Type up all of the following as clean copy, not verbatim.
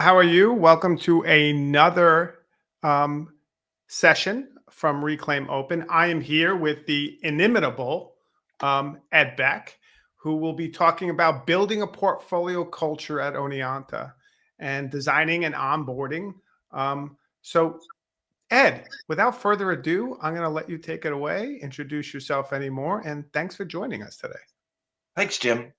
How are you? Welcome to another um, session from Reclaim Open. I am here with the inimitable Ed Beck, who will be talking about building a portfolio culture at Oneonta and designing and onboarding. So, Ed, without further ado, I'm going to let you take it away, introduce yourself anymore, and thanks for joining us today. Thanks, Jim.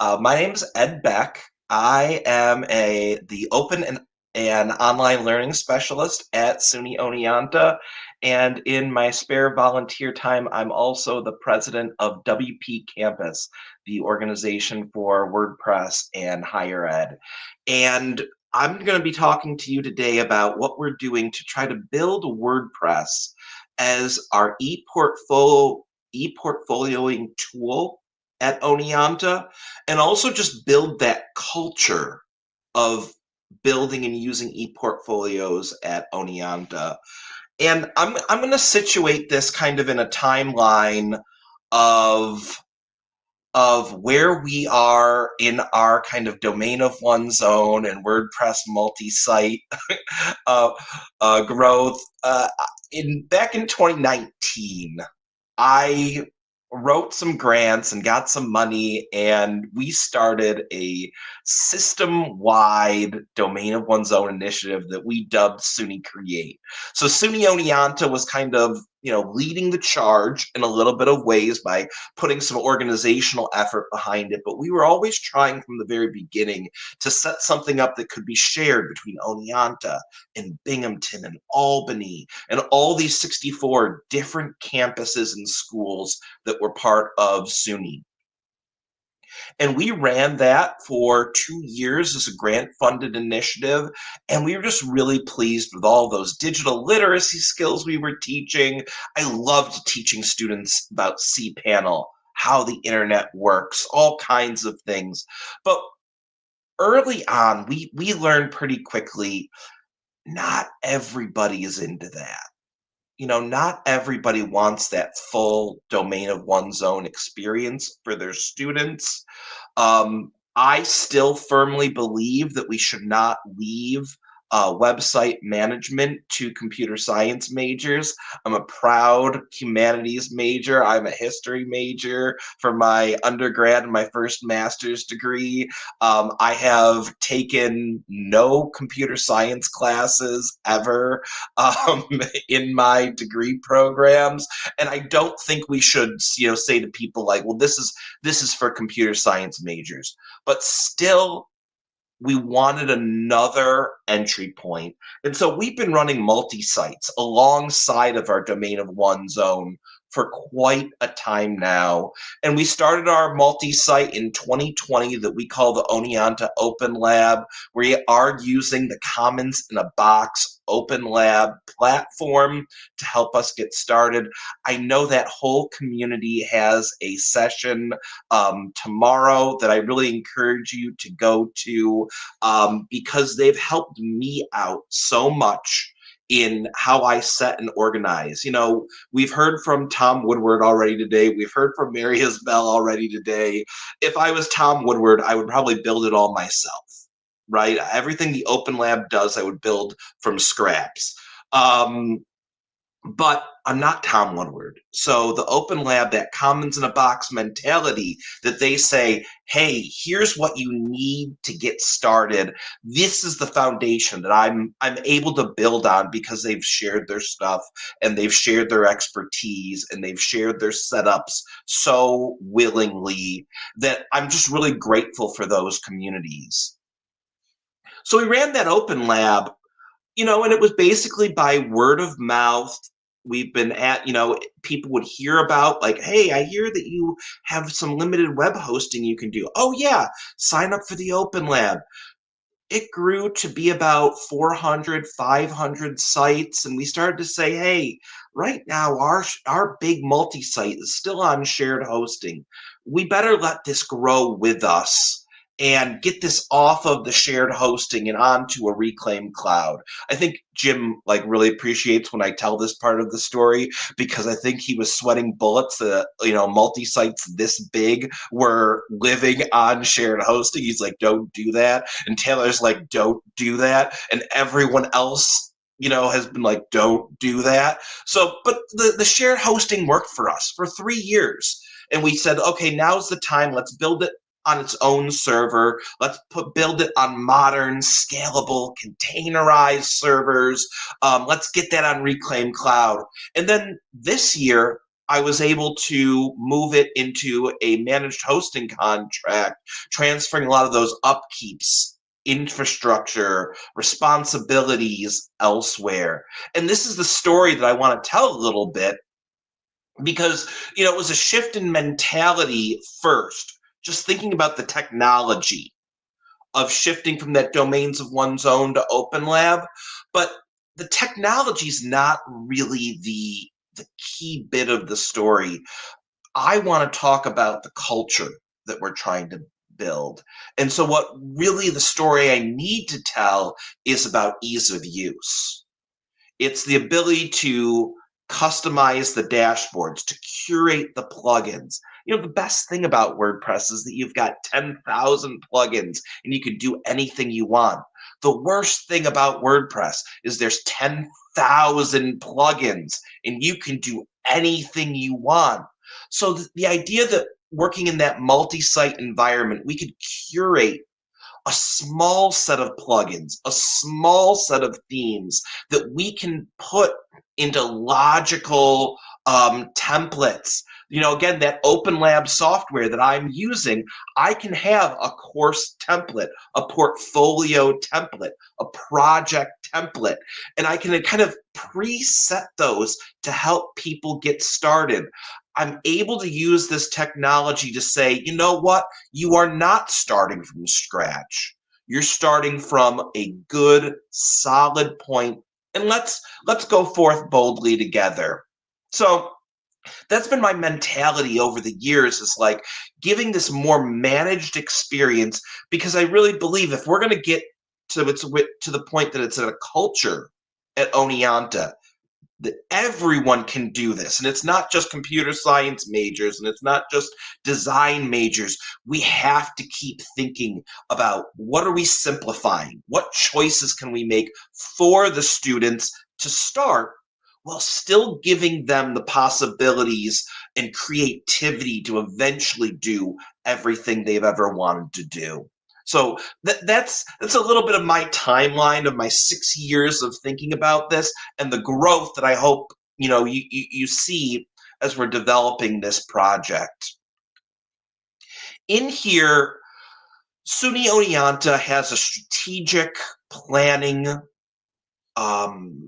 My name's Ed Beck. I am the open and online learning specialist at SUNY Oneonta, and in my spare volunteer time, I'm also the president of WP Campus, the organization for WordPress and higher ed. And I'm going to be talking to you today about what we're doing to try to build WordPress as our ePortfolioing tool at Oneonta, and also just build that culture of building and using ePortfolios at Oneonta. And I'm going to situate this kind of in a timeline of where we are in our kind of domain of one zone and WordPress multi-site growth. Back in 2019, I wrote some grants and got some money, and we started a system-wide domain of one's own initiative that we dubbed SUNY Create. So SUNY Oneonta was kind of, leading the charge in a little bit of ways by putting some organizational effort behind it, but we were always trying from the very beginning to set something up that could be shared between Oneonta and Binghamton and Albany and all these 64 different campuses and schools that were part of SUNY. And we ran that for 2 years as a grant-funded initiative, and we were just really pleased with all those digital literacy skills we were teaching. I loved teaching students about cPanel, how the internet works, all kinds of things. But early on, we learned pretty quickly, not everybody is into that. Not everybody wants that full domain of one's own experience for their students. I still firmly believe that we should not leave website management to computer science majors. I'm a proud humanities major. I'm a history major for my undergrad and my first master's degree. I have taken no computer science classes ever in my degree programs, and I don't think we should, say to people like, well, this is for computer science majors. But still, we wanted another entry point. And so we've been running multi-sites alongside of our domain of one zone for quite a time now. And we started our multi-site in 2020 that we call the Oneonta OpenLab. We are using the Commons in a Box OpenLab platform to help us get started. I know that whole community has a session tomorrow that I really encourage you to go to, because they've helped me out so much in how I set and organize. We've heard from Tom Woodward already today. We've heard from Mary Isbell already today. If I was Tom Woodward, I would probably build it all myself, right? Everything the Open Lab does, I would build from scraps. But I'm not Tom Woodward. So the Open Lab, that Commons in a Box mentality that they say, hey, here's what you need to get started. This is the foundation that I'm able to build on because they've shared their stuff and they've shared their expertise and they've shared their setups so willingly that I'm just really grateful for those communities. So we ran that Open Lab, and it was basically by word of mouth. We've been at, people would hear about, like, hey, I hear that you have some limited web hosting you can do. Oh, yeah, sign up for the Open Lab. It grew to be about 400, 500 sites, and we started to say, hey, right now our big multi-site is still on shared hosting. We better let this grow with us and get this off of the shared hosting and onto a reclaimed cloud. I think Jim really appreciates when I tell this part of the story, because I think he was sweating bullets that multi-sites this big were living on shared hosting. He's like, don't do that. And Taylor's like, don't do that. And everyone else has been like, don't do that. So, but the shared hosting worked for us for 3 years. And we said, okay, now's the time. Let's build it on its own server. Let's build it on modern, scalable, containerized servers. Let's get that on Reclaim Cloud. And then this year, I was able to move it into a managed hosting contract, transferring a lot of those upkeeps, infrastructure, responsibilities elsewhere. And this is the story that I want to tell a little bit, because it was a shift in mentality first, just thinking about the technology of shifting from that domains of one's own to OpenLab. But the technology is not really the key bit of the story. I want to talk about the culture that we're trying to build. And so what really the story I need to tell is about ease of use. It's the ability to customize the dashboards, to curate the plugins. The best thing about WordPress is that you've got 10,000 plugins and you can do anything you want. The worst thing about WordPress is there's 10,000 plugins and you can do anything you want. So the idea that working in that multi-site environment, we could curate a small set of plugins, a small set of themes that we can put into logical templates. Again, that OpenLab software that I'm using, I can have a course template, a portfolio template, a project template, and I can kind of preset those to help people get started. I'm able to use this technology to say, you know what? You are not starting from scratch. You're starting from a good, solid point, and let's go forth boldly together. So that's been my mentality over the years, is like giving this more managed experience, because I really believe if we're going to get to the point that it's a culture at Oneonta, that everyone can do this. And it's not just computer science majors, and it's not just design majors. We have to keep thinking about, what are we simplifying? What choices can we make for the students to start, while still giving them the possibilities and creativity to eventually do everything they've ever wanted to do. So that's a little bit of my timeline of my 6 years of thinking about this, and the growth that I hope you see as we're developing this project. In here, SUNY Oneonta has a strategic planning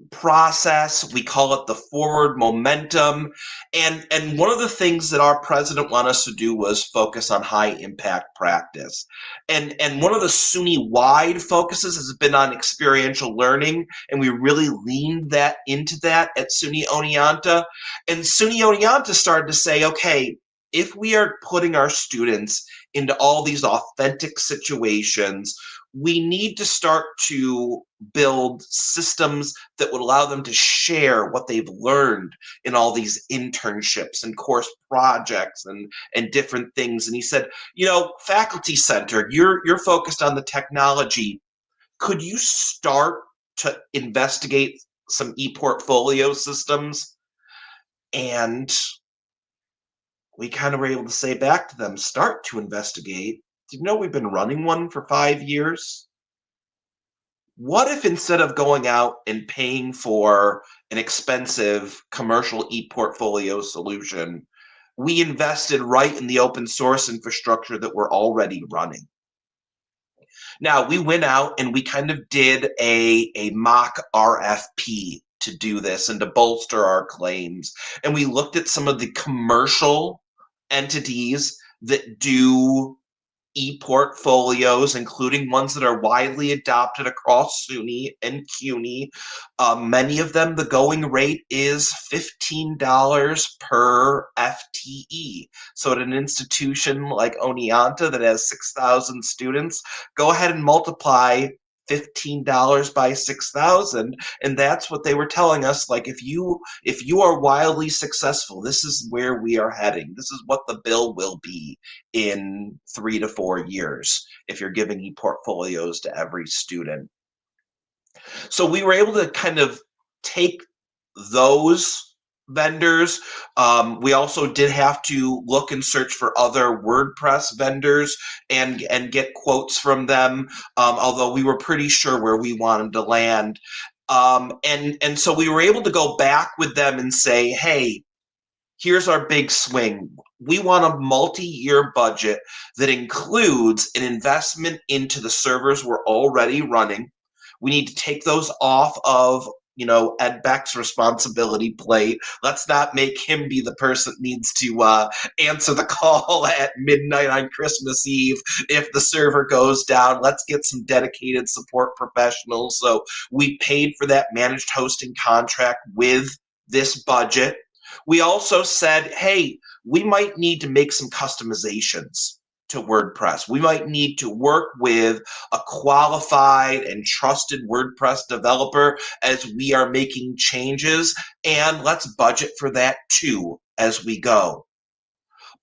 process. We call it the forward momentum. And one of the things that our president wanted us to do was focus on high impact practice. And one of the SUNY wide focuses has been on experiential learning. And we really leaned that into that at SUNY Oneonta. And SUNY Oneonta started to say, okay, if we are putting our students into all these authentic situations, we need to start to build systems that would allow them to share what they've learned in all these internships and course projects and different things. And he said, faculty centered, you're focused on the technology. Could you start to investigate some ePortfolio systems? And we kind of were able to say back to them, start to investigate. Do you know we've been running one for 5 years? What if instead of going out and paying for an expensive commercial ePortfolio solution, we invested right in the open source infrastructure that we're already running? Now, we went out and we kind of did a mock RFP to do this and to bolster our claims. And we looked at some of the commercial entities that do ePortfolios, including ones that are widely adopted across SUNY and CUNY. Many of them, the going rate is $15 per FTE. So at an institution like Oneonta that has 6,000 students, go ahead and multiply $15 by 6,000, and that's what they were telling us. Like, if you are wildly successful, this is where we are heading. This is what the bill will be in 3 to 4 years if you're giving ePortfolios to every student. So we were able to kind of take those vendors. We also did have to look and search for other WordPress vendors and get quotes from them, although we were pretty sure where we wanted to land. And so we were able to go back with them and say, hey, here's our big swing. We want a multi-year budget that includes an investment into the servers we're already running. We need to take those off of Ed Beck's responsibility plate. Let's not make him be the person that needs to answer the call at midnight on Christmas Eve if the server goes down. Let's get some dedicated support professionals. So we paid for that managed hosting contract with this budget. We also said, hey, we might need to make some customizations to WordPress. We might need to work with a qualified and trusted WordPress developer as we are making changes, and let's budget for that too as we go.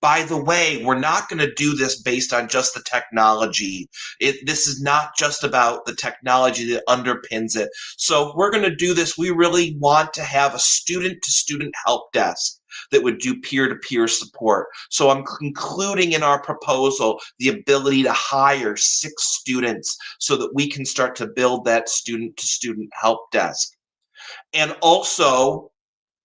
By the way, we're not going to do this based on just the technology. This is not just about the technology that underpins it. So if we're going to do this, we really want to have a student-to-student help desk that would do peer-to-peer support. So I'm including in our proposal the ability to hire 6 students so that we can start to build that student-to-student help desk. And also,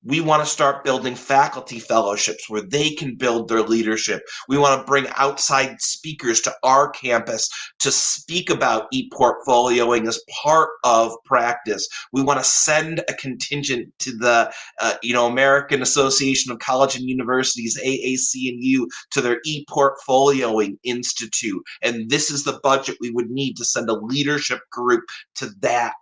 we want to start building faculty fellowships where they can build their leadership. We want to bring outside speakers to our campus to speak about ePortfolioing as part of practice. We want to send a contingent to the American Association of College and Universities, AAC&U, to their ePortfolioing Institute. And this is the budget we would need to send a leadership group to that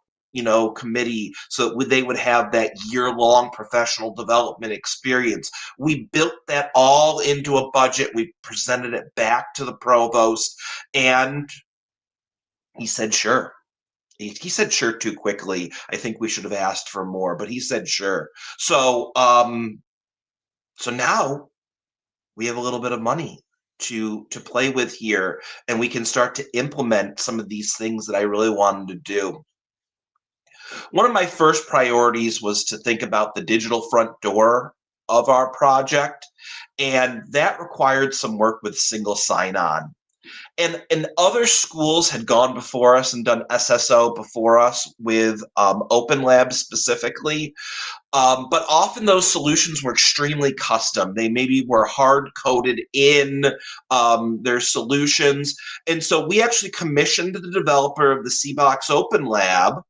committee so that they would have that year-long professional development experience. We built that all into a budget. We presented it back to the provost, and he said, sure. He said sure too quickly. I think we should have asked for more, but he said sure. So, so now we have a little bit of money to play with here, and we can start to implement some of these things that I really wanted to do. One of my first priorities was to think about the digital front door of our project, and that required some work with single sign-on. And other schools had gone before us and done SSO before us with OpenLab specifically, but often those solutions were extremely custom. They maybe were hard-coded in their solutions, and so we actually commissioned the developer of the CBox OpenLab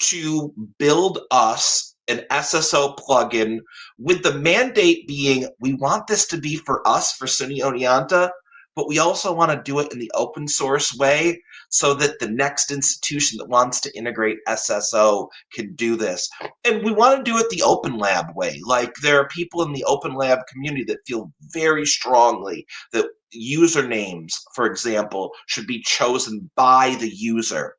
to build us an SSO plugin, with the mandate being we want this to be for us, for SUNY Oneonta, but we also want to do it in the open source way so that the next institution that wants to integrate SSO can do this. And we want to do it the OpenLab way. Like, there are people in the OpenLab community that feel very strongly that usernames, for example, should be chosen by the user.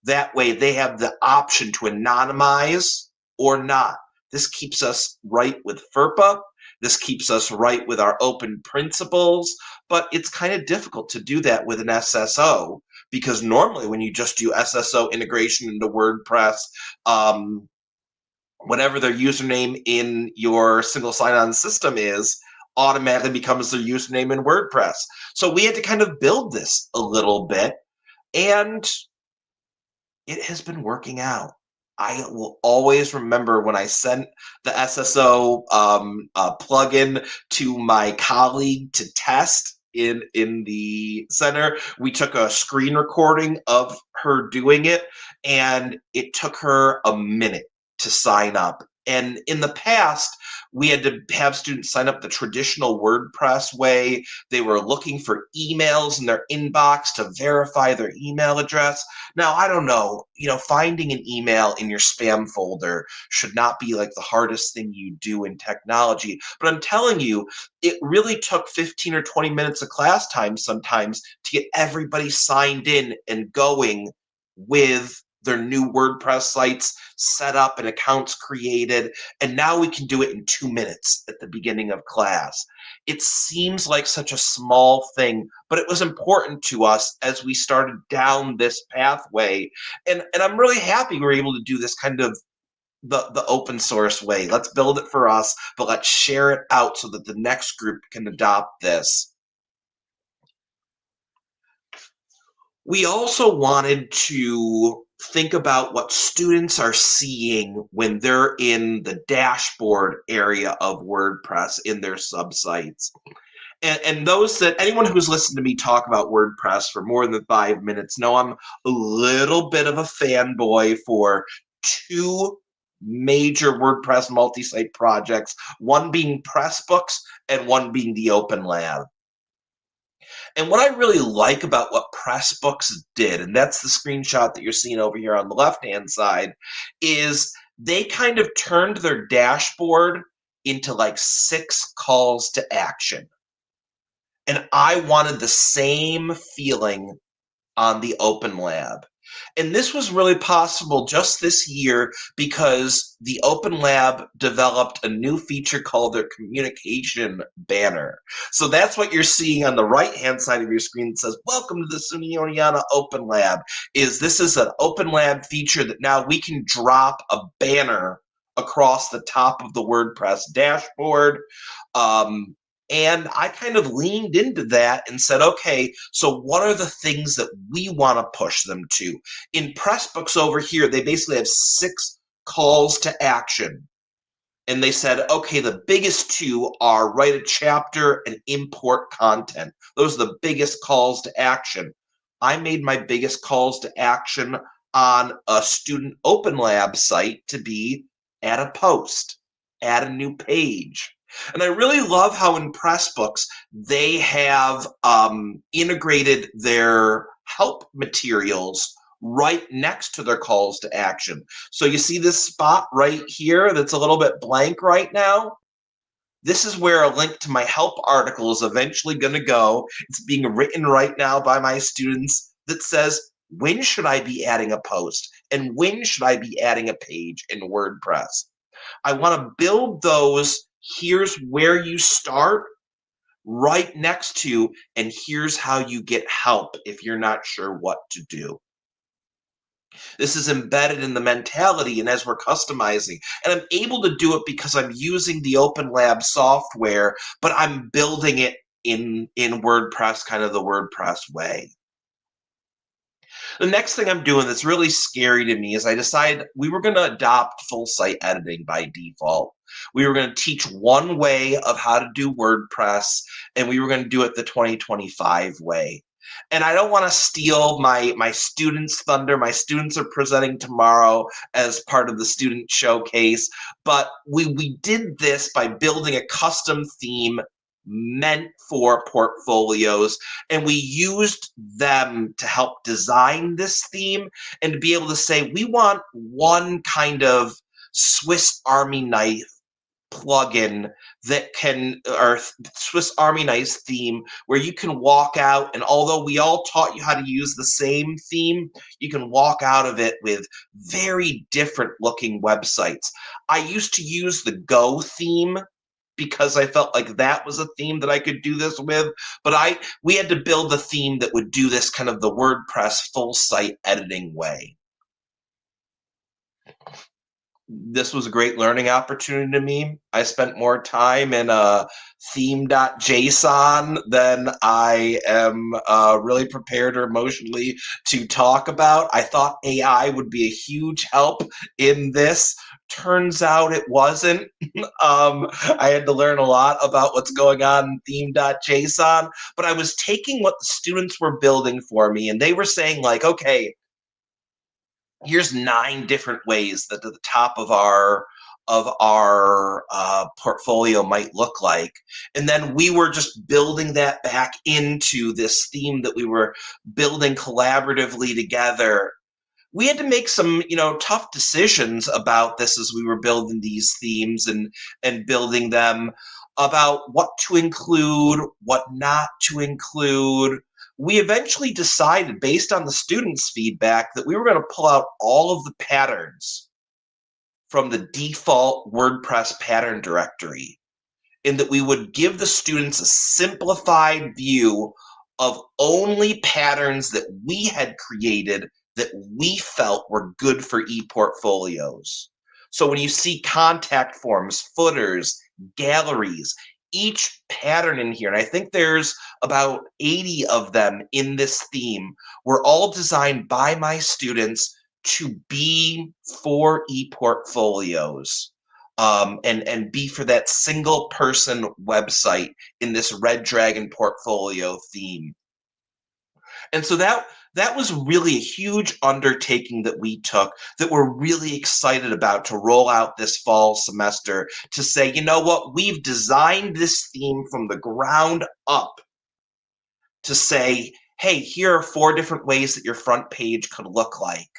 That way they have the option to anonymize or not. This keeps us right with FERPA. This keeps us right with our open principles, but it's kind of difficult to do that with an SSO, because normally when you just do SSO integration into WordPress, whatever their username in your single sign-on system is, automatically becomes their username in WordPress. So we had to kind of build this a little bit, and it has been working out. I will always remember when I sent the SSO plugin to my colleague to test in the center. We took a screen recording of her doing it, and it took her a minute to sign up. And in the past, we had to have students sign up the traditional WordPress way. They were looking for emails in their inbox to verify their email address. Now, I don't know, finding an email in your spam folder should not be like the hardest thing you do in technology. But I'm telling you, it really took 15 or 20 minutes of class time sometimes to get everybody signed in and going with their new WordPress sites set up and accounts created. And now we can do it in 2 minutes at the beginning of class. It seems like such a small thing, but it was important to us as we started down this pathway. And I'm really happy we're able to do this kind of the open source way. Let's build it for us, but let's share it out so that the next group can adopt this. We also wanted to think about what students are seeing when they're in the dashboard area of WordPress in their subsites. And anyone who's listened to me talk about WordPress for more than 5 minutes know I'm a little bit of a fanboy for two major WordPress multi-site projects, one being Pressbooks and one being the OpenLab. And what I really like about what Pressbooks did, and that's the screenshot that you're seeing over here on the left-hand side, is they kind of turned their dashboard into like 6 calls to action. And I wanted the same feeling on the OpenLab. And this was really possible just this year because the OpenLab developed a new feature called their communication banner. So that's what you're seeing on the right-hand side of your screen that says, "Welcome to the SUNY Oneonta OpenLab." This is an OpenLab feature that now we can drop a banner across the top of the WordPress dashboard. And I kind of leaned into that and said, okay, so what are the things that we want to push them to? In Pressbooks over here, they basically have 6 calls to action. And they said, okay, the biggest 2 are write a chapter and import content. Those are the biggest calls to action. I made my biggest calls to action on a student OpenLab site to be add a post, add a new page. And I really love how in Pressbooks they have integrated their help materials right next to their calls to action. So you see this spot right here that's a little bit blank right now? This is where a link to my help article is eventually going to go. It's being written right now by my students that says, when should I be adding a post? And when should I be adding a page in WordPress? I want to build those. Here's where you start right next to, and here's how you get help if you're not sure what to do. This is embedded in the mentality and as we're customizing. And I'm able to do it because I'm using the OpenLab software, but I'm building it in WordPress, kind of the WordPress way. The next thing I'm doing that's really scary to me is I decided we were going to adopt full site editing by default. We were going to teach one way of how to do WordPress, and we were going to do it the 2025 way. And I don't want to steal my students' thunder. My students are presenting tomorrow as part of the student showcase. But we did this by building a custom theme meant for portfolios, and we used them to help design this theme and to be able to say, we want one kind of Swiss Army knife plugin that can, or Swiss Army knife theme, where you can walk out, and although we all taught you how to use the same theme, you can walk out of it with very different looking websites. I used to use the Go theme because I felt like that was a theme that I could do this with, but we had to build a theme that would do this kind of the WordPress full site editing way. This was a great learning opportunity to me. I spent more time in theme.json than I am really prepared or emotionally to talk about. I thought AI would be a huge help in this. Turns out it wasn't. I had to learn a lot about what's going on in theme.json, but I was taking what the students were building for me, and they were saying like, okay, here's 9 different ways that at the top of our our portfolio might look like. And then we were just building that back into this theme that we were building collaboratively together. We had to make some, tough decisions about this as we were building these themes and building them, about what to include, what not to include. We eventually decided, based on the students' feedback, that we were going to pull out all of the patterns from the default WordPress pattern directory, and that we would give the students a simplified view of only patterns that we had created that we felt were good for ePortfolios. So when you see contact forms, footers, galleries, each pattern in here, and I think there's about 80 of them in this theme, were all designed by my students to be for ePortfolios. And be for that single person website in this Red Dragon portfolio theme. And so that was really a huge undertaking that we took, that we're really excited about to roll out this fall semester, to say, you know what, we've designed this theme from the ground up to say, hey, here are 4 different ways that your front page could look like.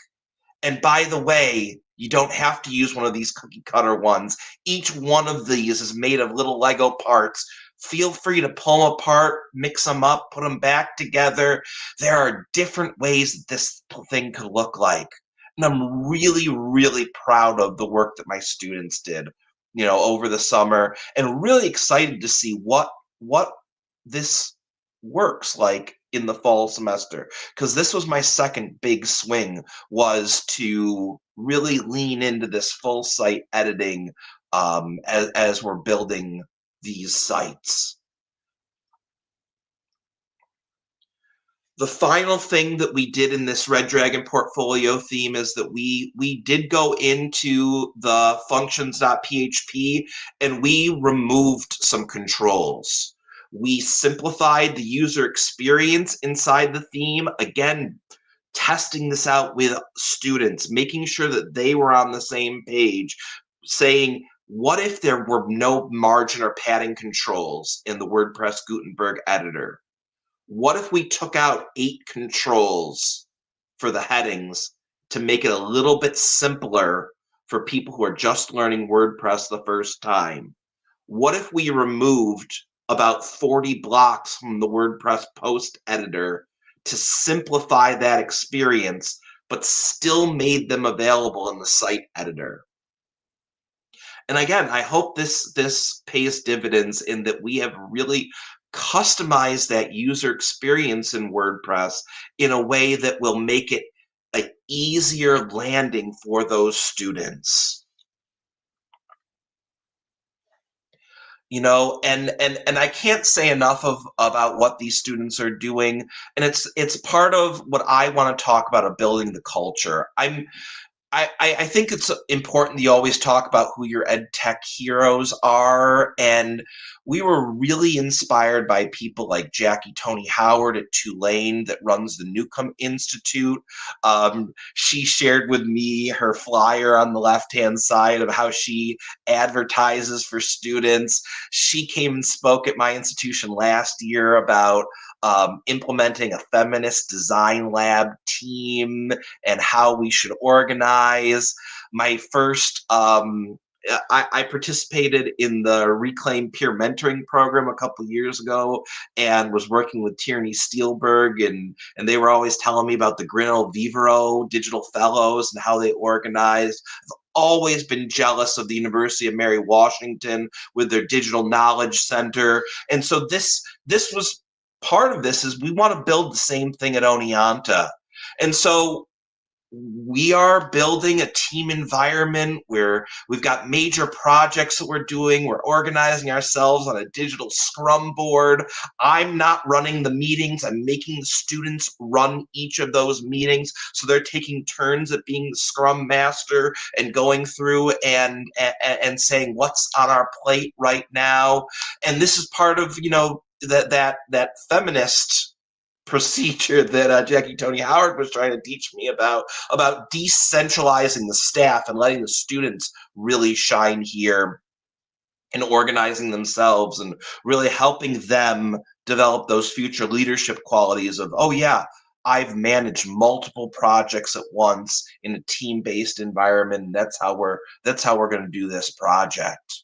And by the way, you don't have to use one of these cookie cutter ones. Each one of these is made of little Lego parts. Feel free to pull them apart, mix them up, put them back together. There are different ways that this thing could look like. And I'm really, really proud of the work that my students did, over the summer, and really excited to see what this works like in the fall semester, because this was my second big swing, was to really lean into this full site editing as we're building these sites. The final thing that we did in this Red Dragon portfolio theme is that we did go into the functions.php and we removed some controls. We simplified the user experience inside the theme. Again, testing this out with students, making sure that they were on the same page, saying, what if there were no margin or padding controls in the WordPress Gutenberg Editor? What if we took out 8 controls for the headings to make it a little bit simpler for people who are just learning WordPress the first time? What if we removed about 40 blocks from the WordPress post editor to simplify that experience, but still made them available in the site editor? And again, I hope this pays dividends in that we have really customized that user experience in WordPress in a way that will make it an easier landing for those students. And I can't say enough about what these students are doing, and it's part of what I want to talk about, building the culture. I think it's important that you always talk about who your ed tech heroes are, and we were really inspired by people like Jackie Tony Howard at Tulane that runs the Newcomb Institute. She shared with me her flyer on the left-hand side of how she advertises for students. She came and spoke at my institution last year about implementing a feminist design lab team and how we should organize. My first, I participated in the Reclaim Peer Mentoring program a couple of years ago and was working with Tierney Steelberg, and they were always telling me about the Grinnell Vivero Digital Fellows and how they organized. I've always been jealous of the University of Mary Washington with their Digital Knowledge Center. And so this was part of this, is we want to build the same thing at Oneonta. And so we are building a team environment where we've got major projects that we're doing. We're organizing ourselves on a digital Scrum board. I'm not running the meetings. I'm making the students run each of those meetings. So they're taking turns at being the Scrum master and going through and saying what's on our plate right now. And this is part of, that feminist procedure that Jackie Tony Howard was trying to teach me about decentralizing the staff and letting the students really shine here and organizing themselves and really helping them develop those future leadership qualities of, oh yeah, I've managed multiple projects at once in a team-based environment. And that's how we're going to do this project.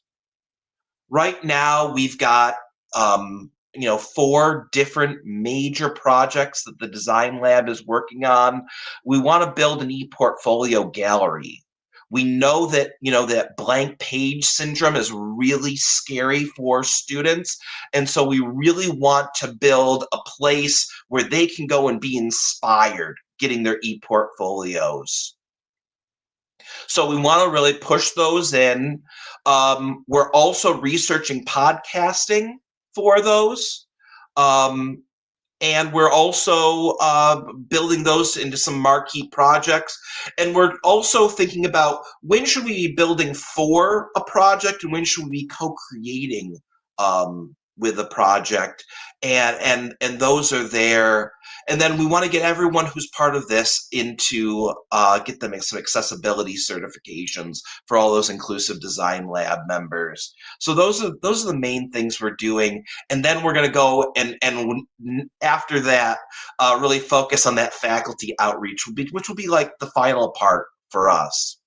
Right now, we've got 4 different major projects that the design lab is working on. We want to build an ePortfolio gallery. We know that that blank page syndrome is really scary for students, and so we really want to build a place where they can go and be inspired getting their ePortfolios. So we want to really push those in. We're also researching podcasting for those. And we're also building those into some marquee projects. And we're also thinking about when should we be building for a project and when should we be co-creating with a project. And those are there. And then we want to get everyone who's part of this into get them some accessibility certifications for all those inclusive design lab members. So those are the main things we're doing. And then we're going to go and after that, really focus on that faculty outreach, which will be like the final part for us.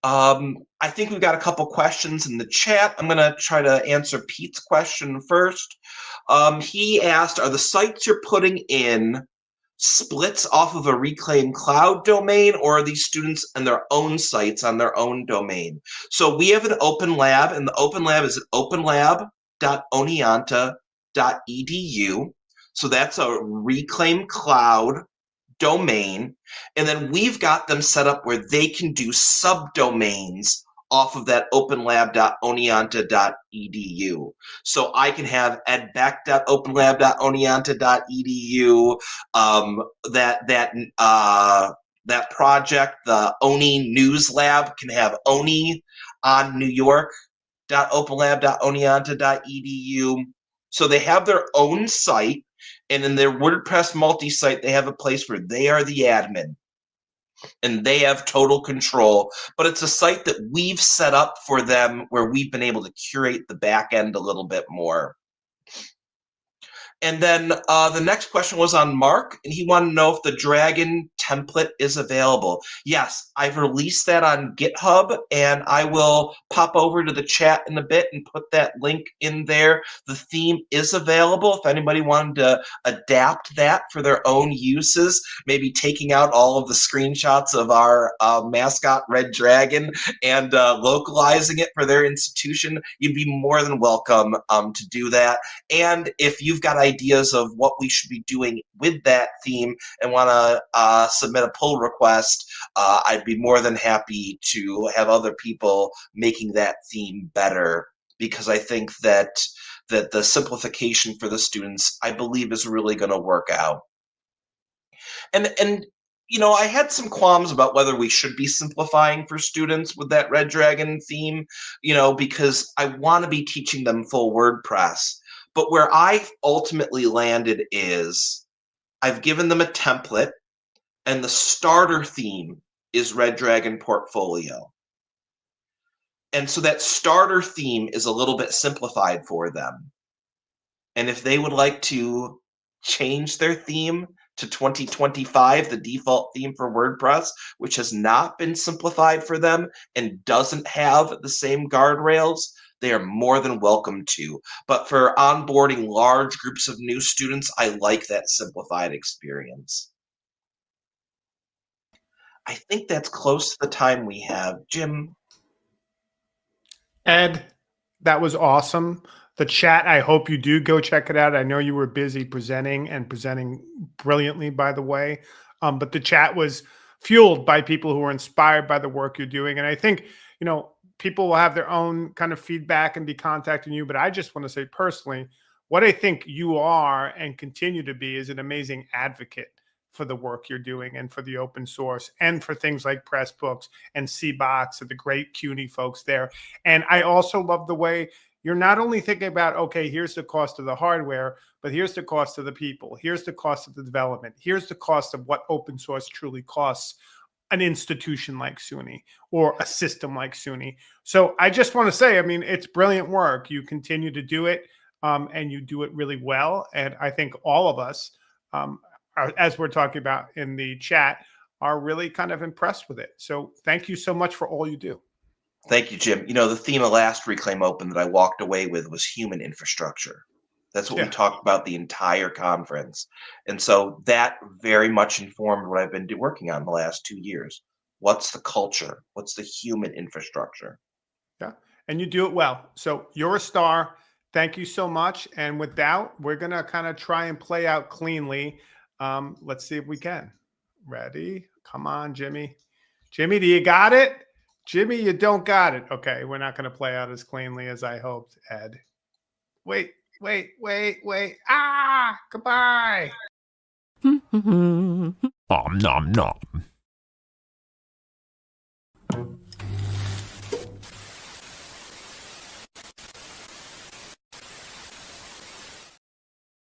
I think we've got a couple questions in the chat. I'm going to try to answer Pete's question first. He asked, are the sites you're putting in splits off of a Reclaim Cloud domain, or are these students and their own sites on their own domain? So we have an open lab, and the open lab is at openlab.oneonta.edu. So that's a Reclaim Cloud domain, and then we've got them set up where they can do subdomains off of that openlab.oneonta.edu. So I can have edbeck.openlab.oneonta.edu. That project, the ONI News Lab, can have ONI on newyork.openlab.oneonta.edu. So they have their own site, and in their WordPress multi-site, they have a place where they are the admin and they have total control. But it's a site that we've set up for them where we've been able to curate the back end a little bit more. And then the next question was on Mark, and he wanted to know if the Dragon template is available. Yes, I've released that on GitHub, and I will pop over to the chat in a bit and put that link in there. The theme is available if anybody wanted to adapt that for their own uses, maybe taking out all of the screenshots of our mascot Red Dragon and localizing it for their institution. You'd be more than welcome to do that. And if you've got ideas of what we should be doing with that theme and want to submit a pull request, I'd be more than happy to have other people making that theme better, because I think that the simplification for the students, I believe, is really going to work out. And I had some qualms about whether we should be simplifying for students with that Red Dragon theme, because I want to be teaching them full WordPress. But where I ultimately landed is I've given them a template, and the starter theme is Red Dragon Portfolio. And so that starter theme is a little bit simplified for them. And if they would like to change their theme to 2025, the default theme for WordPress, which has not been simplified for them and doesn't have the same guardrails, they are more than welcome to. But for onboarding large groups of new students, I like that simplified experience. I think that's close to the time we have. Jim? Ed, that was awesome. The chat, I hope you do go check it out. I know you were busy presenting and presenting brilliantly, by the way. But the chat was fueled by people who were inspired by the work you're doing. And I think, people will have their own kind of feedback and be contacting you. But I just want to say personally, what I think you are and continue to be is an amazing advocate for the work you're doing and for the open source and for things like Pressbooks and CBOX and the great CUNY folks there. And I also love the way you're not only thinking about, okay, here's the cost of the hardware, but here's the cost of the people. Here's the cost of the development. Here's the cost of what open source truly costs an institution like SUNY or a system like SUNY. So I just want to say, I mean, it's brilliant work. You continue to do it, and you do it really well. And I think all of us, as we're talking about in the chat, are really kind of impressed with it. So thank you so much for all you do. Thank you, Jim. You know, the theme of last Reclaim Open that I walked away with was human infrastructure. That's what we talked about the entire conference. And so that very much informed what I've been working on the last 2 years. What's the culture? What's the human infrastructure? Yeah. And you do it well. So you're a star. Thank you so much. And with that, we're going to kind of try and play out cleanly. Let's see if we can. Ready? Come on, Jimmy. Jimmy, do you got it? Jimmy, you don't got it. Okay, we're not going to play out as cleanly as I hoped, Ed. Wait. Ah, goodbye. Nom nom nom.